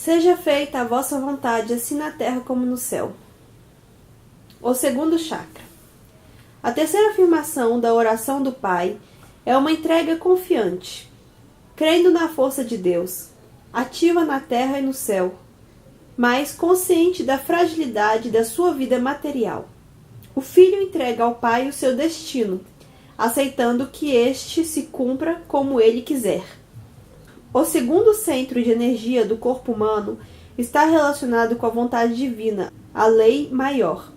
Seja feita a vossa vontade, assim na terra como no céu. O segundo chakra. A terceira afirmação da oração do Pai é uma entrega confiante, crendo na força de Deus, ativa na terra e no céu, mas consciente da fragilidade da sua vida material. O filho entrega ao Pai o seu destino, aceitando que este se cumpra como ele quiser. O segundo centro de energia do corpo humano está relacionado com a vontade divina, a lei maior.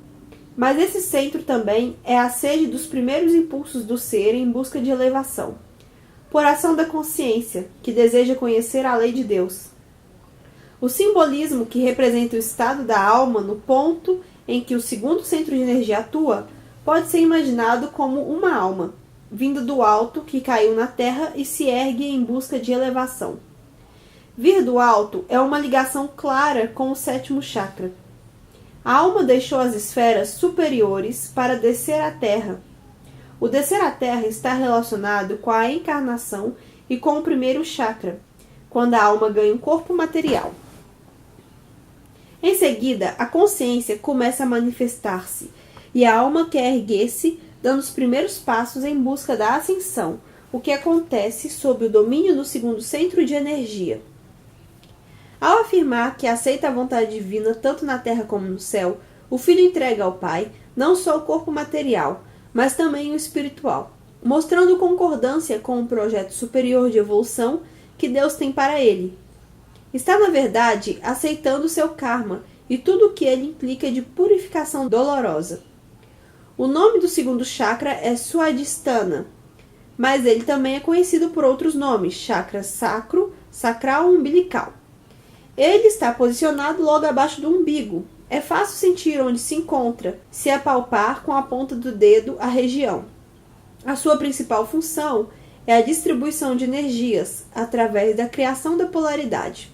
Mas esse centro também é a sede dos primeiros impulsos do ser em busca de elevação, por ação da consciência, que deseja conhecer a lei de Deus. O simbolismo que representa o estado da alma no ponto em que o segundo centro de energia atua pode ser imaginado como uma alma, vindo do alto, que caiu na terra e se ergue em busca de elevação. Vir do alto é uma ligação clara com o sétimo chakra. A alma deixou as esferas superiores para descer à terra. O descer à terra está relacionado com a encarnação e com o primeiro chakra, quando a alma ganha um corpo material. Em seguida, a consciência começa a manifestar-se e a alma quer erguer-se, dando os primeiros passos em busca da ascensão, o que acontece sob o domínio do segundo centro de energia. Ao afirmar que aceita a vontade divina tanto na terra como no céu, o filho entrega ao Pai não só o corpo material, mas também o espiritual, mostrando concordância com o projeto superior de evolução que Deus tem para ele. Está, na verdade, aceitando seu karma e tudo o que ele implica de purificação dolorosa. O nome do segundo chakra é Swadhisthana, mas ele também é conhecido por outros nomes, chakra sacro, sacral ou umbilical. Ele está posicionado logo abaixo do umbigo. É fácil sentir onde se encontra, se apalpar com a ponta do dedo a região. A sua principal função é a distribuição de energias, através da criação da polaridade.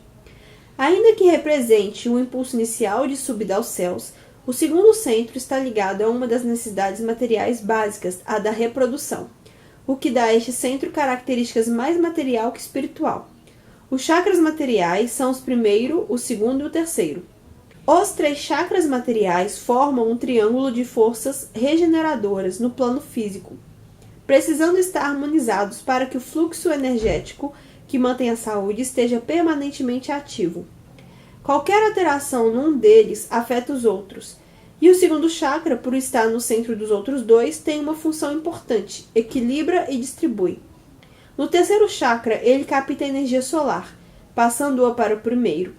Ainda que represente um impulso inicial de subida aos céus, o segundo centro está ligado a uma das necessidades materiais básicas, a da reprodução, o que dá a este centro características mais material que espiritual. Os chakras materiais são os primeiro, o segundo e o terceiro. Os 3 chakras materiais formam um triângulo de forças regeneradoras no plano físico, precisando estar harmonizados para que o fluxo energético que mantém a saúde esteja permanentemente ativo. Qualquer alteração num deles afeta os outros, e o segundo chakra, por estar no centro dos outros 2, tem uma função importante: equilibra e distribui. No terceiro chakra, ele capta a energia solar, passando-a para o primeiro.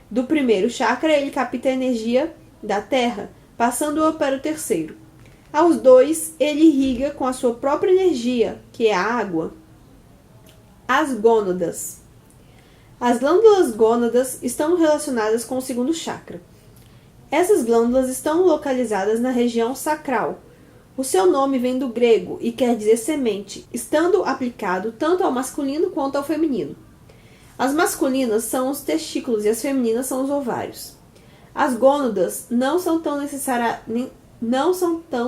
Do primeiro chakra, ele capta a energia da terra, passando-a para o terceiro. Aos 2, ele irriga com a sua própria energia, que é a água. As gônadas. As glândulas gônadas estão relacionadas com o segundo chakra. Essas glândulas estão localizadas na região sacral. O seu nome vem do grego e quer dizer semente, estando aplicado tanto ao masculino quanto ao feminino. As masculinas são os testículos e as femininas são os ovários. As gônadas não são tão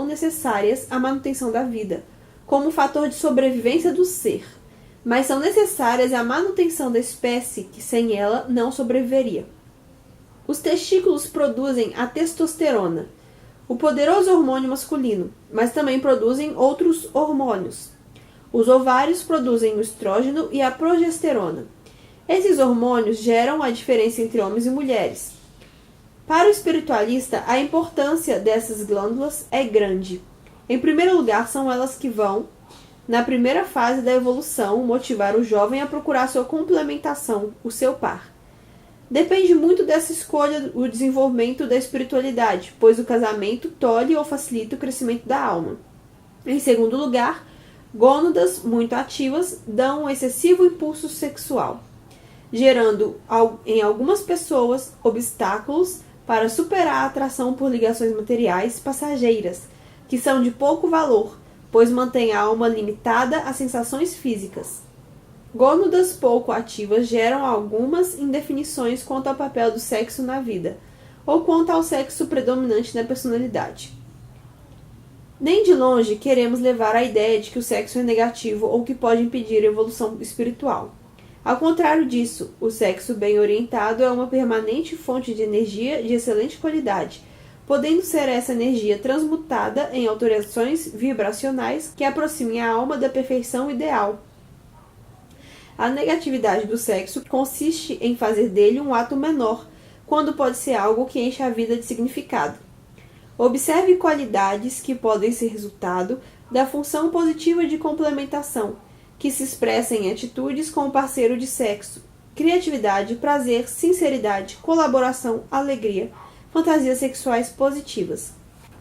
necessárias à manutenção da vida, como fator de sobrevivência do ser, mas são necessárias à manutenção da espécie, que sem ela não sobreviveria. Os testículos produzem a testosterona, o poderoso hormônio masculino, mas também produzem outros hormônios. Os ovários produzem o estrógeno e a progesterona. Esses hormônios geram a diferença entre homens e mulheres. Para o espiritualista, a importância dessas glândulas é grande. Em primeiro lugar, são elas que vão, na primeira fase da evolução, motivar o jovem a procurar sua complementação, o seu par. Depende muito dessa escolha o desenvolvimento da espiritualidade, pois o casamento tolhe ou facilita o crescimento da alma. Em segundo lugar, gônadas muito ativas dão um excessivo impulso sexual, gerando em algumas pessoas obstáculos para superar a atração por ligações materiais passageiras, que são de pouco valor, pois mantém a alma limitada a sensações físicas. Gônadas pouco ativas geram algumas indefinições quanto ao papel do sexo na vida, ou quanto ao sexo predominante na personalidade. Nem de longe queremos levar a ideia de que o sexo é negativo ou que pode impedir a evolução espiritual. Ao contrário disso, o sexo bem orientado é uma permanente fonte de energia de excelente qualidade, podendo ser essa energia transmutada em alterações vibracionais que aproximem a alma da perfeição ideal. A negatividade do sexo consiste em fazer dele um ato menor, quando pode ser algo que enche a vida de significado. Observe qualidades que podem ser resultado da função positiva de complementação, que se expressa em atitudes com o parceiro de sexo, criatividade, prazer, sinceridade, colaboração, alegria, fantasias sexuais positivas.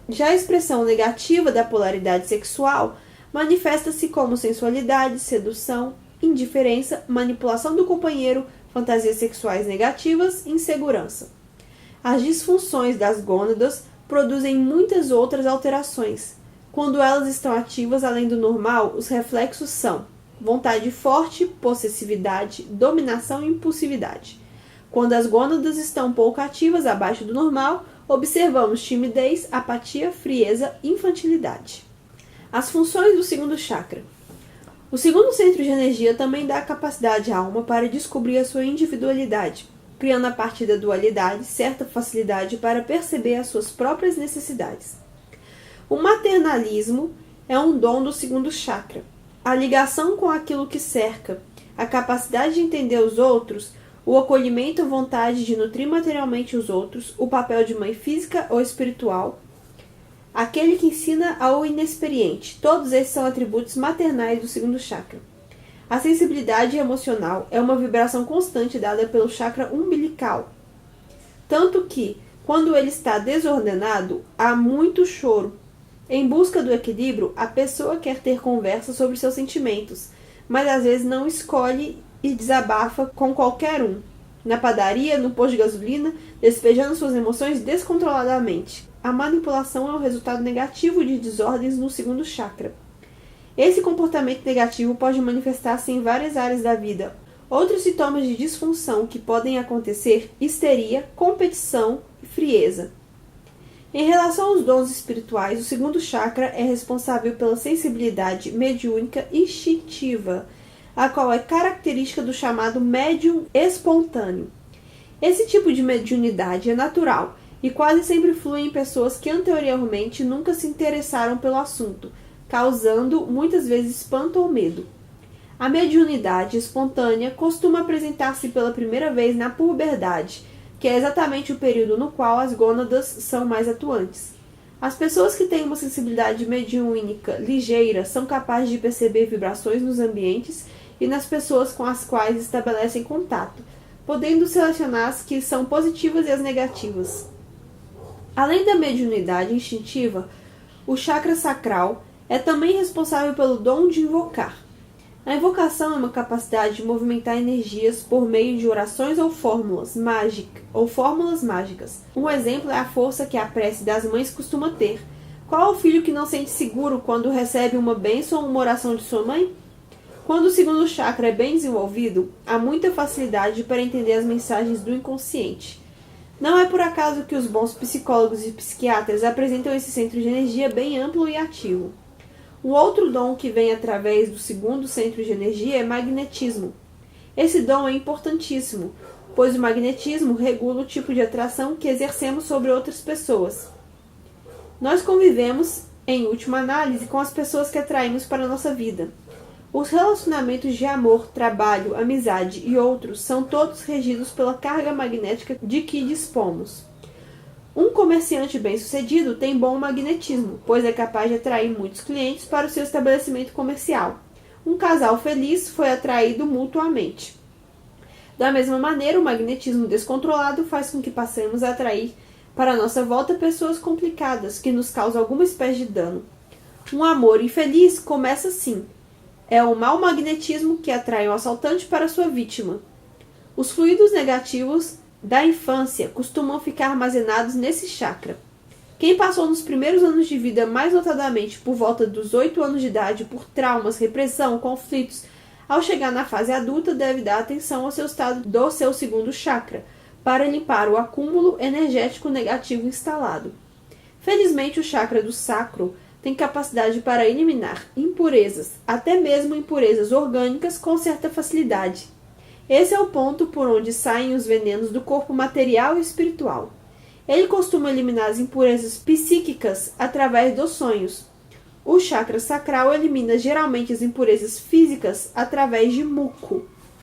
Já a expressão negativa da polaridade sexual manifesta-se como sensualidade, sedução, indiferença, manipulação do companheiro, fantasias sexuais negativas, insegurança. As disfunções das gônadas produzem muitas outras alterações. Quando elas estão ativas além do normal, os reflexos são vontade forte, possessividade, dominação e impulsividade. Quando as gônadas estão pouco ativas abaixo do normal, observamos timidez, apatia, frieza e infantilidade. As funções do segundo chakra. O segundo centro de energia também dá capacidade à alma para descobrir a sua individualidade, criando a partir da dualidade certa facilidade para perceber as suas próprias necessidades. O maternalismo é um dom do segundo chakra. A ligação com aquilo que cerca, a capacidade de entender os outros, o acolhimento, a vontade de nutrir materialmente os outros, o papel de mãe física ou espiritual, aquele que ensina ao inexperiente. Todos esses são atributos maternais do segundo chakra. A sensibilidade emocional é uma vibração constante dada pelo chakra umbilical. Tanto que, quando ele está desordenado, há muito choro. Em busca do equilíbrio, a pessoa quer ter conversa sobre seus sentimentos, mas às vezes não escolhe e desabafa com qualquer um. Na padaria, no posto de gasolina, despejando suas emoções descontroladamente. A manipulação é o resultado negativo de desordens no segundo chakra. Esse comportamento negativo pode manifestar-se em várias áreas da vida. Outros sintomas de disfunção que podem acontecer: histeria, competição e frieza. Em relação aos dons espirituais, o segundo chakra é responsável pela sensibilidade mediúnica instintiva, a qual é característica do chamado médium espontâneo. Esse tipo de mediunidade é natural e quase sempre flui em pessoas que anteriormente nunca se interessaram pelo assunto, causando muitas vezes espanto ou medo. A mediunidade espontânea costuma apresentar-se pela primeira vez na puberdade, que é exatamente o período no qual as gônadas são mais atuantes. As pessoas que têm uma sensibilidade mediúnica ligeira são capazes de perceber vibrações nos ambientes e nas pessoas com as quais estabelecem contato, podendo selecionar as que são positivas e as negativas. Além da mediunidade instintiva, o chakra sacral é também responsável pelo dom de invocar. A invocação é uma capacidade de movimentar energias por meio de orações ou fórmulas mágicas. Um exemplo é a força que a prece das mães costuma ter. Qual é o filho que não sente seguro quando recebe uma bênção ou uma oração de sua mãe? Quando o segundo chakra é bem desenvolvido, há muita facilidade para entender as mensagens do inconsciente. Não é por acaso que os bons psicólogos e psiquiatras apresentam esse centro de energia bem amplo e ativo. Um outro dom que vem através do segundo centro de energia é magnetismo. Esse dom é importantíssimo, pois o magnetismo regula o tipo de atração que exercemos sobre outras pessoas. Nós convivemos, em última análise, com as pessoas que atraímos para a nossa vida. Os relacionamentos de amor, trabalho, amizade e outros são todos regidos pela carga magnética de que dispomos. Um comerciante bem-sucedido tem bom magnetismo, pois é capaz de atrair muitos clientes para o seu estabelecimento comercial. Um casal feliz foi atraído mutuamente. Da mesma maneira, o magnetismo descontrolado faz com que passemos a atrair para a nossa volta pessoas complicadas, que nos causam alguma espécie de dano. Um amor infeliz começa assim. É o mau magnetismo que atrai um assaltante para sua vítima. Os fluidos negativos da infância costumam ficar armazenados nesse chakra. Quem passou nos primeiros anos de vida, mais notadamente por volta dos 8 anos de idade, por traumas, repressão, conflitos, ao chegar na fase adulta, deve dar atenção ao seu estado do seu segundo chakra, para limpar o acúmulo energético negativo instalado. Felizmente, o chakra do sacro tem capacidade para eliminar impurezas, até mesmo impurezas orgânicas, com certa facilidade. Esse é o ponto por onde saem os venenos do corpo material e espiritual. Ele costuma eliminar as impurezas psíquicas através dos sonhos. O chakra sacral elimina geralmente as impurezas físicas através de muco.